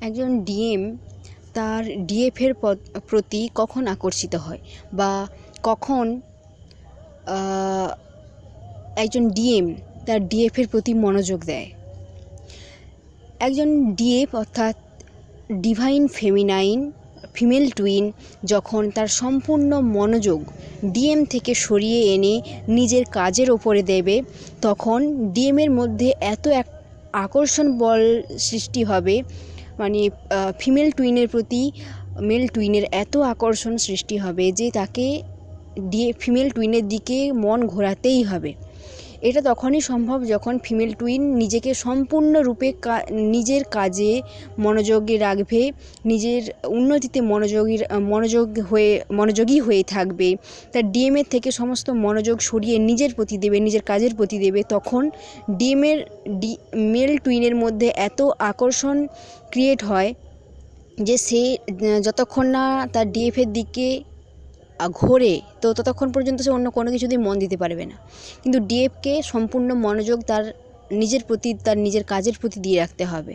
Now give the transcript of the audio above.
একজন ডিএম তার ডিএফের প্রতি কখন আকর্ষিত হয় বা কখন একজন ডিএম তার ডিএফের প্রতি মনোযোগ দেয়। একজন ডিএফ অর্থাৎ ডিভাইন ফেমিনাইন ফিমেল টুইন যখন তার সম্পূর্ণ মনোযোগ ডিএম থেকে সরিয়ে এনে নিজের কাজের ওপরে দেবে, তখন ডিএমের মধ্যে এত এক আকর্ষণ বল সৃষ্টি হবে, মানে ফিমেল টুইনের প্রতি মেল টুইনের এত আকর্ষণ সৃষ্টি হবে যে তাকে ফিমেল টুইনের দিকে মন ঘোরাতেই হবে। এটা তখনই সম্ভব যখন ফিমেল টুইন নিজেকে সম্পূর্ণরূপে নিজের কাজে মনোযোগী রাখবে, নিজের উন্নতিতে মনোযোগী হয়ে থাকবে, তার ডিএমের থেকে সমস্ত মনোযোগ সরিয়ে নিজের প্রতি দেবে, নিজের কাজের প্রতি দেবে। তখন মেল টুইনের মধ্যে এত আকর্ষণ ক্রিয়েট হয় যে সে যতক্ষণ না তার ডিএফের দিকে ঘোরে তো ততক্ষণ পর্যন্ত সে অন্য কোনো কিছুতেই মন দিতে পারবে না। কিন্তু ডিএফকে সম্পূর্ণ মনোযোগ তার নিজের প্রতি, তার নিজের কাজের প্রতি দিয়ে রাখতে হবে।